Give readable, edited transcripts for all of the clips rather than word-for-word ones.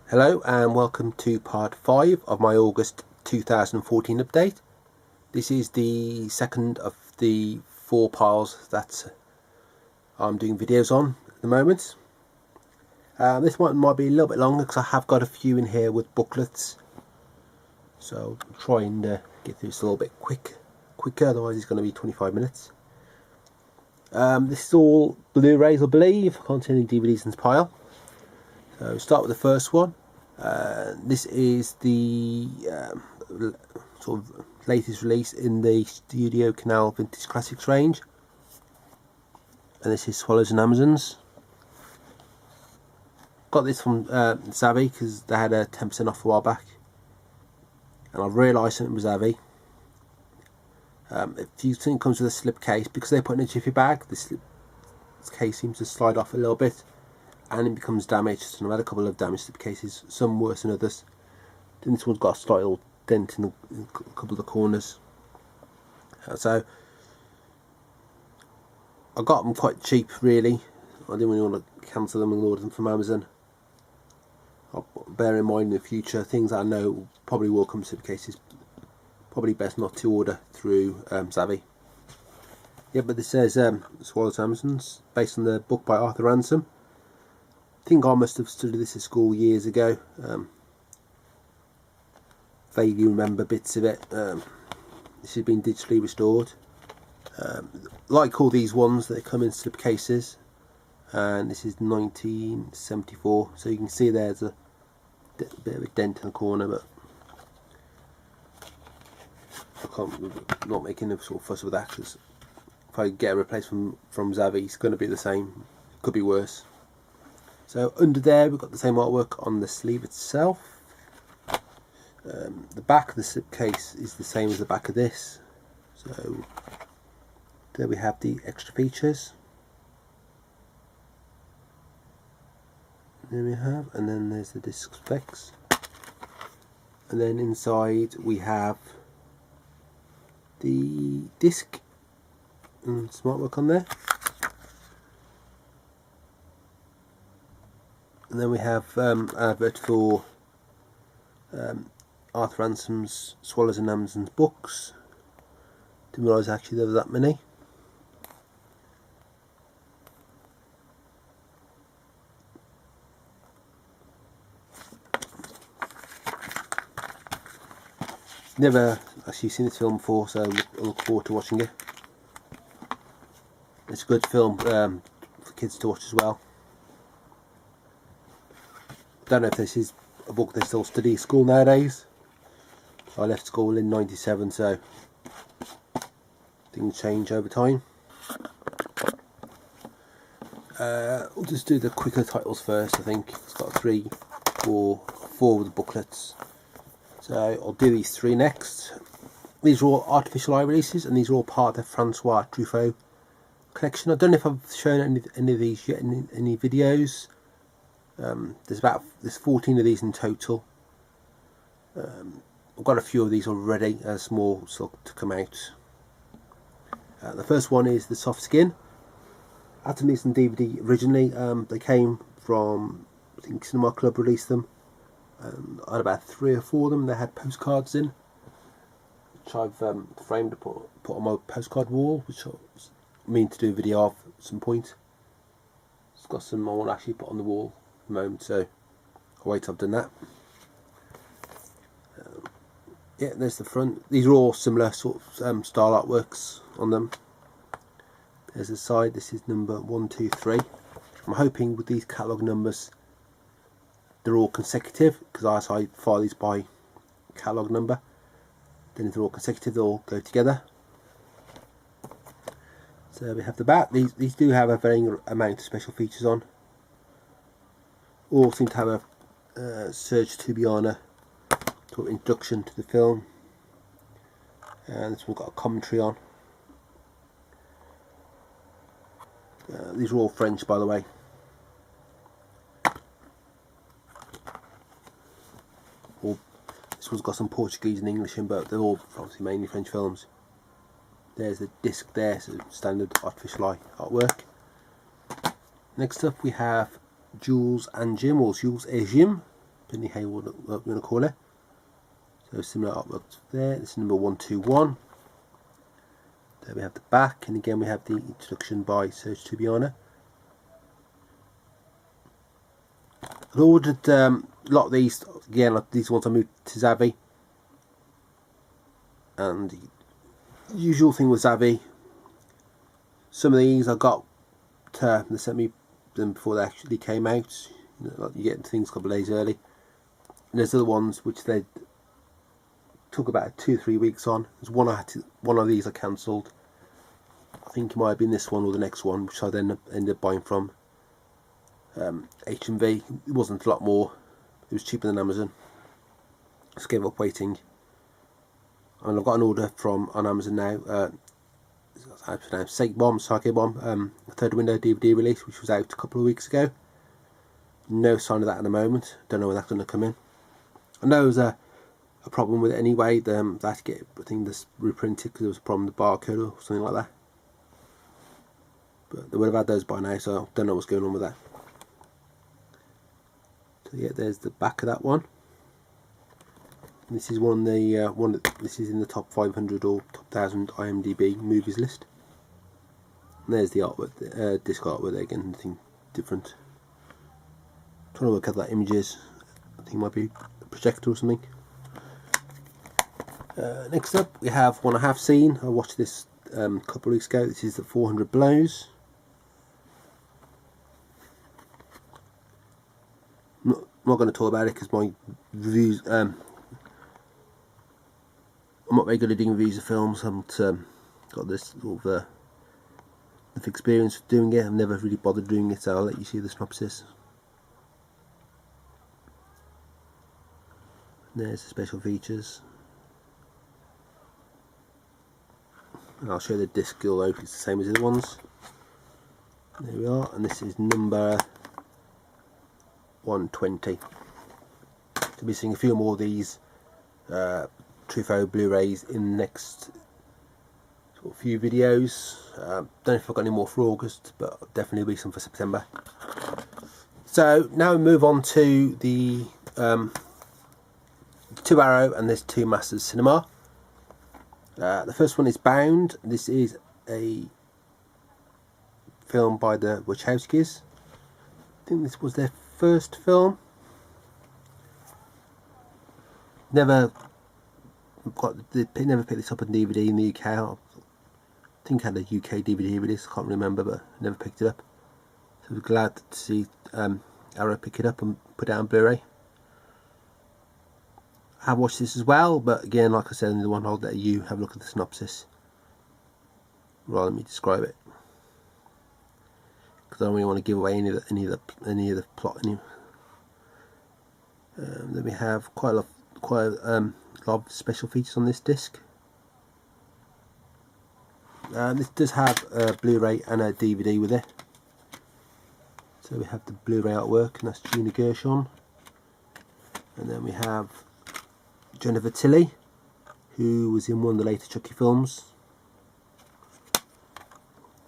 Hello and welcome to part 5 of my August 2014 update. This is the second of the 4 piles that I'm doing videos on at the moment. This one might be a little bit longer because I have got a few in here with booklets. So I'll try and get through this a little bit quicker, otherwise it's going to be 25 minutes. This is all Blu-rays, I believe. I can't see any DVDs in this pile. So start with the first one. This is the sort of latest release in the Studio Canal Vintage Classics range, and this is Swallows and Amazons. Got this from Zavvi because they had a 10% off a while back, and I've realised something with Zavvi. If you think it comes with a slip case, because they put in a jiffy bag, this case seems to slide off a little bit and it becomes damaged. And I've had a couple of damaged slip cases, some worse than others. Then this one's got a slight little dent in a couple of the corners. So I got them quite cheap, really. I didn't really want to cancel them and order them from Amazon. I'll bear in mind in the future things that I know probably will come slip cases. Probably best not to order through Zavvi. Yeah, but this says Swallows and Amazons, based on the book by Arthur Ransom. I think I must have studied this at school years ago. Vaguely remember bits of it. This has been digitally restored. Like all these ones, they come in slip cases, and this is 1974. So you can see there's a bit of a dent in the corner, but I'm not making a sort of fuss with that, because if I get a replacement from Zavvi, it's going to be the same. Could be worse. So under there we've got the same artwork on the sleeve itself. The back of the slipcase is the same as the back of this. So there we have the extra features. There we have, and then there's the disc specs. And then inside we have the disc and some artwork on there. And then we have an advert for Arthur Ransom's Swallows and Amazons books. Didn't realise actually there were that many. Never actually seen this film before, so I look forward to watching it. It's a good film for kids to watch as well. Don't know if this is a book they still study at school nowadays. I left school in '97, so things change over time. We'll just do the quicker titles first. I think it's got 4 of the booklets, so I'll do these 3 next. These are all artificial eye releases, and these are all part of the Francois Truffaut collection. I don't know if I've shown any of these yet in any videos. There's 14 of these in total. I've got a few of these already, more still to come out. The first one is the Soft Skin. I had to these on DVD originally. They came from, I think Cinema Club released them. I had about 3 or 4 of them. They had postcards in, which I've framed to put on my postcard wall, which I mean to do a video of at some point. It's got some I want to actually put on the wall moment, so I'll wait till I've done that. Yeah, there's the front. These are all similar sort of style artworks on them. There's the side. This is number 1, 2, 3. I'm hoping with these catalogue numbers they're all consecutive, because as I file these by catalogue number, then if they're all consecutive they'll all go together. So we have the back. These do have a varying amount of special features on. All seem to have a Serge Tubiana sort of introduction to the film, and this one's got a commentary on. These are all French, by the way. This one's got some Portuguese and English in, but they're all obviously mainly French films. There's the disc there, so standard artificial eye artwork. Next up we have Jules and Jim, or Jules et Jim. depending how you want to call it. So similar artwork there. This is number 121. There we have the back, and again we have the introduction by Serge Tubiana. I ordered a lot of these, again like these ones I moved to Zavvi, and the usual thing with Zavvi, some of these I got, they sent me them before they actually came out. Like you get things a couple of days early, and there's other ones which they took about 2-3 weeks on. There's one of these I cancelled. I think it might have been this one or the next one, which I then ended up buying from H&V. It wasn't a lot more. It was cheaper than Amazon. Just gave up waiting. And I've got an order from on Amazon now. Sake Bomb, Third Window DVD release, which was out a couple of weeks ago. No sign of that at the moment. Don't know when that's going to come in. I know there's a problem with it anyway. They had to get, I think, this reprinted because there was a problem with the barcode or something like that. But they would have had those by now, so I don't know what's going on with that. So yeah, there's the back of that one. And this is this is in the top 500 or top 1000 IMDb movies list. And there's the artwork, disc artwork there again, nothing different. I'm trying to work out that images. I think it might be a projector or something. Next up, we have one I have seen. I watched this a couple of weeks ago. This is the 400 Blows. I'm not going to talk about it because my reviews. I'm not very good at doing reviews of films. I haven't got this sort of experience of doing it. I've never really bothered doing it, so I'll let you see the synopsis. There's the special features. And I'll show the disc, although it's the same as the other ones. There we are, and this is number 120. To be seeing a few more of these Truffaut Blu-rays in the next sort of few videos. Don't know if I've got any more for August, but definitely be some for September. So now we move on to the 2 Arrow and there's 2 Masters Cinema. The first one is Bound. This is a film by the Wachowskis. I think this was their first film. Never picked this up on DVD in the UK. I think I had a UK DVD release. I can't remember, but never picked it up. So we're glad to see Arrow pick it up and put it out on Blu-ray. I have watched this as well, but again, like I said in the one, I'll let you have a look at the synopsis rather than me describe it, because I don't really want to give away any of the plot. Then we have quite a lot of special features on this disc. This does have a Blu-ray and a DVD with it. So we have the Blu-ray artwork, and that's Gina Gershon, and then we have Jennifer Tilly, who was in one of the later Chucky films.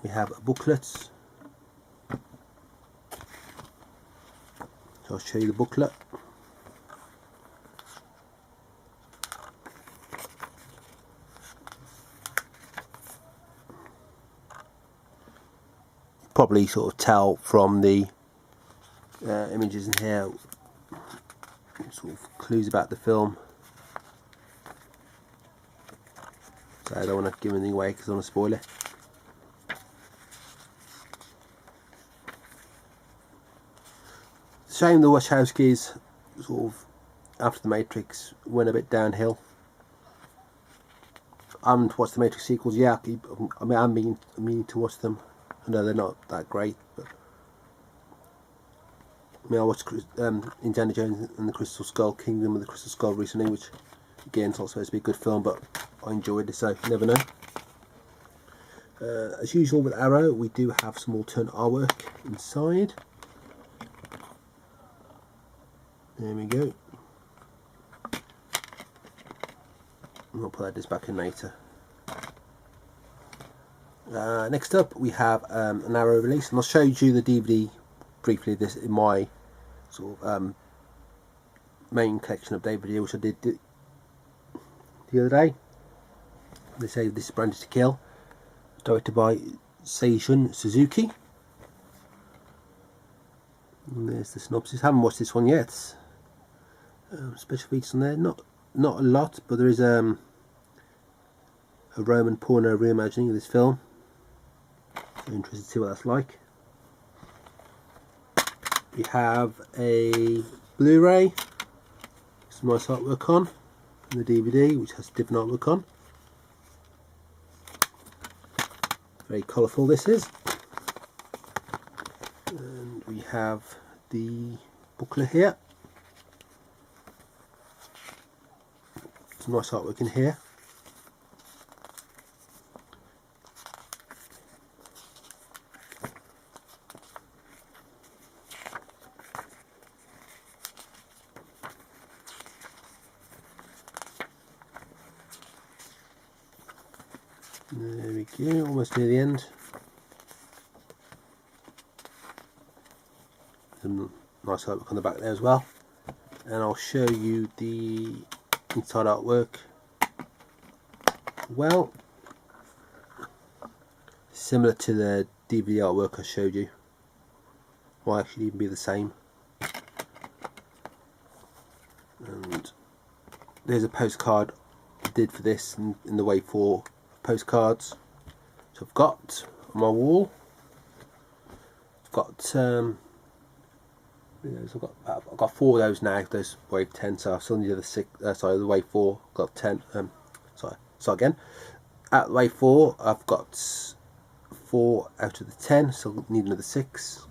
We have a booklet. So I'll show you the booklet. Probably sort of tell from the images in here, sort of clues about the film. So I don't want to give anything away because I don't want to spoil it. Shame the Wachowskis sort of after the Matrix went a bit downhill. I haven't watched the Matrix sequels yet. I'm meaning to watch them. I know they're not that great, but I watched Indiana Jones and the Crystal Skull, Kingdom of the Crystal Skull recently, which again is not supposed to be a good film, but I enjoyed it, so you never know. As usual with Arrow, we do have some alternate artwork inside. There we go. I'll put that disc back in later. Next up we have an Arrow release, and I'll show you the DVD briefly. This in my sort of main collection update video which I did the other day. They say this is Branded to Kill, directed by Seishun Suzuki. And there's the synopsis. I haven't watched this one yet. Special features on there, not a lot, but there is a Roman porno reimagining of this film. So interested to see what that's like. We have a Blu-ray, some nice artwork on, and the DVD which has different artwork on. Very colourful this is. And we have the booklet here. Some nice artwork in here. There we go, almost near the end. Some nice artwork on the back there as well. And I'll show you the inside artwork. Well, similar to the DVD artwork I showed you. Might actually even be the same. And there's a postcard I did for this in the way for postcards. So I've got on my wall, I've got I've got 4 of those now. Those wave 10, so I still need the 6. Sorry, the wave 4. Got 10. Sorry. Again, at wave 4, I've got 4 out of the 10. So need another 6.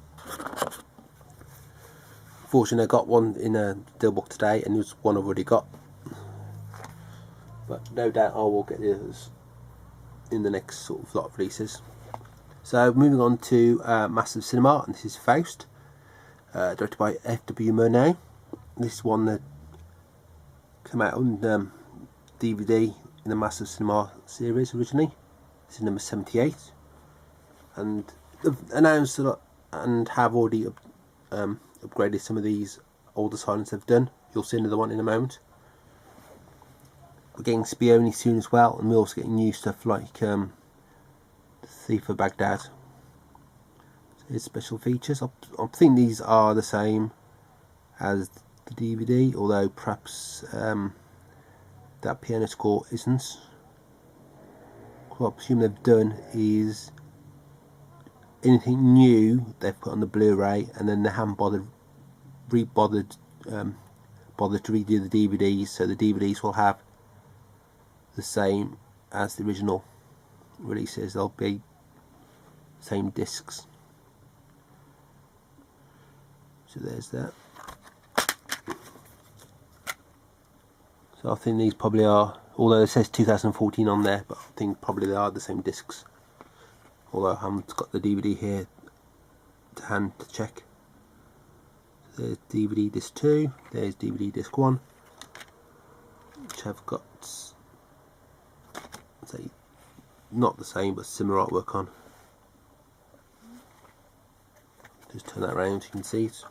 Fortunately, I got one in a deal book today, and there's one I've already got. But no doubt I will get the others in the next sort of lot of releases. So moving on to Massive Cinema, and this is Faust, directed by F.W. Murnau. This one that came out on DVD in the Massive Cinema series originally. This is number 78, and they've announced a lot and have already upgraded some of these older silents they've done. You'll see another one in a moment. We're getting Spione soon as well, and we're also getting new stuff like The Thief of Baghdad. So here's special features. I think these are the same as the DVD, although perhaps that piano score isn't. What I presume they've done is anything new they've put on the Blu-ray, and then they haven't bothered to redo the DVDs, so the DVDs will have the same as the original releases. They'll be same discs. So there's that. So I think these probably are, although it says 2014 on there, but I think probably they are the same discs. Although I haven't got the DVD here to hand to check. So there's DVD disc 2, there's DVD disc 1, which have got, say, not the same but similar artwork on. Just turn that around so you can see it.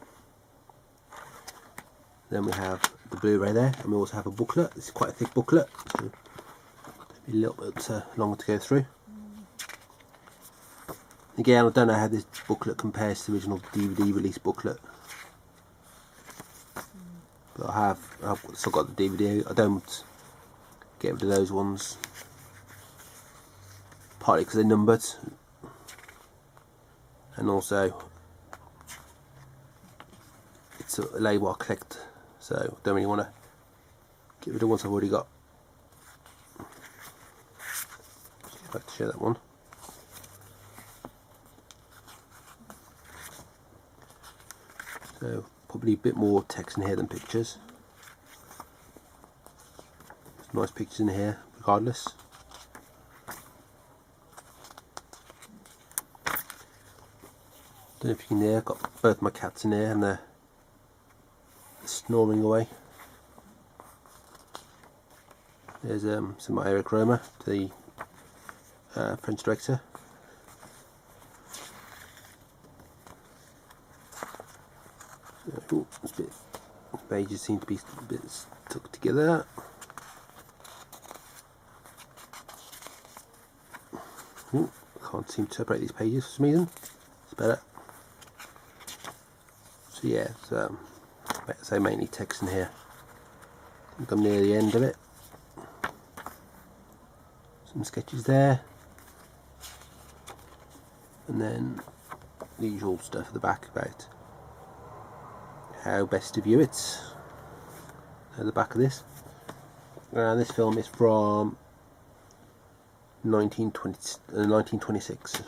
Then we have the Blu-ray there, and we also have a booklet. This is quite a thick booklet, so it'll be a little bit longer to go through. Again, I don't know how this booklet compares to the original DVD release booklet, but I've still got the DVD. I don't get rid of those ones, partly because they're numbered, and also it's a label I collect, so I don't really want to get rid of ones I've already got. Just get back to show that one. So probably a bit more text in here than pictures. There's nice pictures in here regardless. Don't know if you can hear, I've got both my cats in here and they're snoring away. There's some aerochroma to the French director. Ooh, that's a bit pages seem to be a bit stuck together. Ooh, can't seem to separate these pages for some reason. It's better. So yeah, so let's say mainly text in here. I think I'm near the end of it. Some sketches there, and then the usual stuff at the back about how best to view it. At the back of this, and this film is from 1926.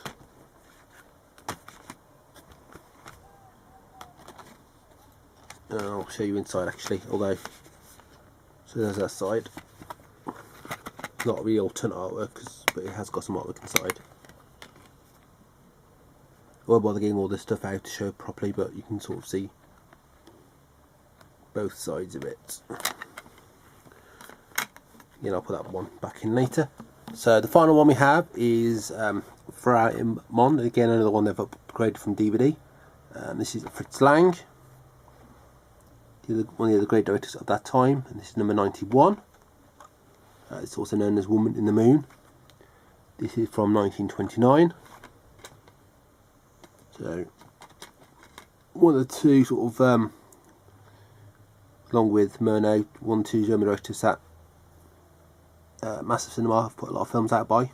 I'll show you inside actually, although, so there's that side. Not real ton artwork, but it has got some artwork inside. I won't bother getting all this stuff out to show properly, but you can sort of see both sides of it. Again, I'll put that one back in later. So the final one we have is Francois Truffaut, again another one they've upgraded from DVD. This is Fritz Lang, one of the other great directors of that time, and this is number 91. It's also known as Woman in the Moon. This is from 1929. So one of the two sort of, along with Murnau, one or two German directors that Massive Cinema have put a lot of films out by.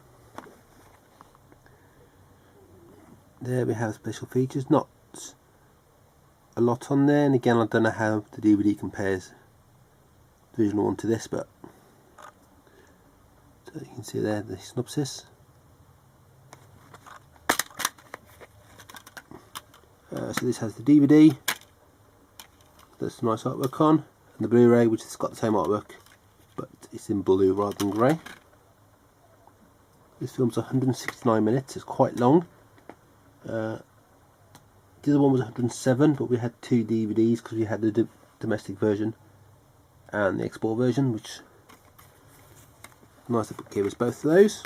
There we have special features, not a lot on there, and again I don't know how the DVD compares the original one to this, but so you can see there the synopsis. So this has the DVD, that's some nice artwork on, and the Blu-ray, which has got the same artwork, but it's in blue rather than grey. This film's 169 minutes, it's quite long. The other one was 107, but we had two DVDs because we had the domestic version and the export version, which nice to give us both of those.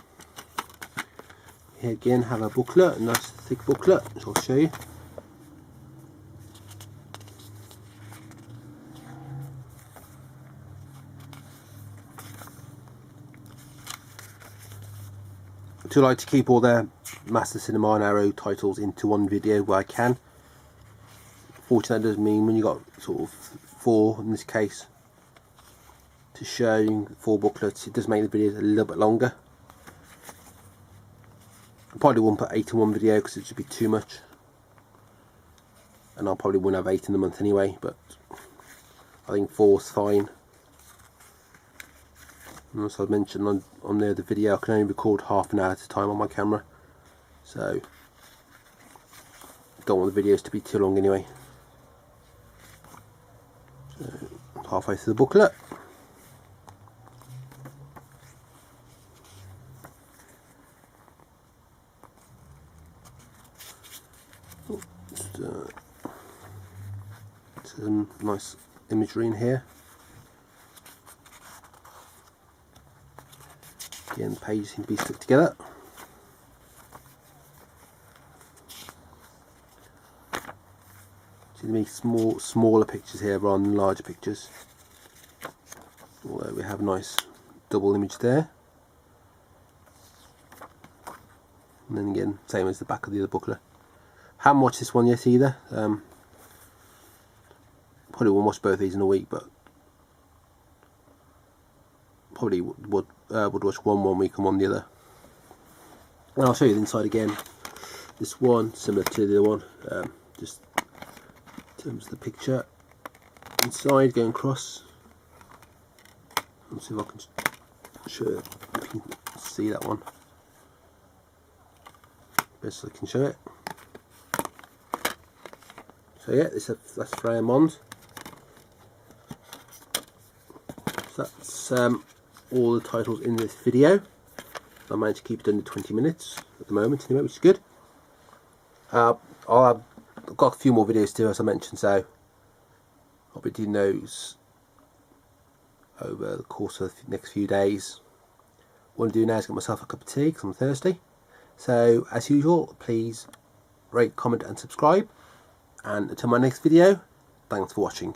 Here again have a booklet, a nice thick booklet, which I'll show you. I do like to keep all their Master Cinema and Arrow titles into one video where I can. Fortunately, that does mean when you got sort of 4 in this case to show, 4 booklets, it does make the videos a little bit longer. I probably won't put 8 in one video because it should be too much, and I probably won't have 8 in the month anyway, but I think 4 is fine. And as I mentioned on the other video, I can only record half an hour at a time on my camera, so don't want the videos to be too long anyway. So halfway through the booklet. Just, some nice imagery in here. Again, the pages seem to be stuck together. Seem to be smaller pictures here rather than larger pictures. Although we have a nice double image there. And then again, same as the back of the other booklet. Haven't watched this one yet either. Probably won't watch both of these in a week, but probably would watch one week and one the other. And I'll show you the inside again. This one similar to the other one, just in terms of the picture inside going across. Let's see if I can show you if you can see that one. Best I can show it. So yeah, that's Francois Truffaut. So that's all the titles in this video. I managed to keep it under 20 minutes at the moment anyway, which is good. I've got a few more videos to do, as I mentioned, so I'll be doing those over the course of the next few days. What I'm doing now is get myself a cup of tea because I'm thirsty. So as usual, please rate, comment and subscribe, and until my next video, thanks for watching.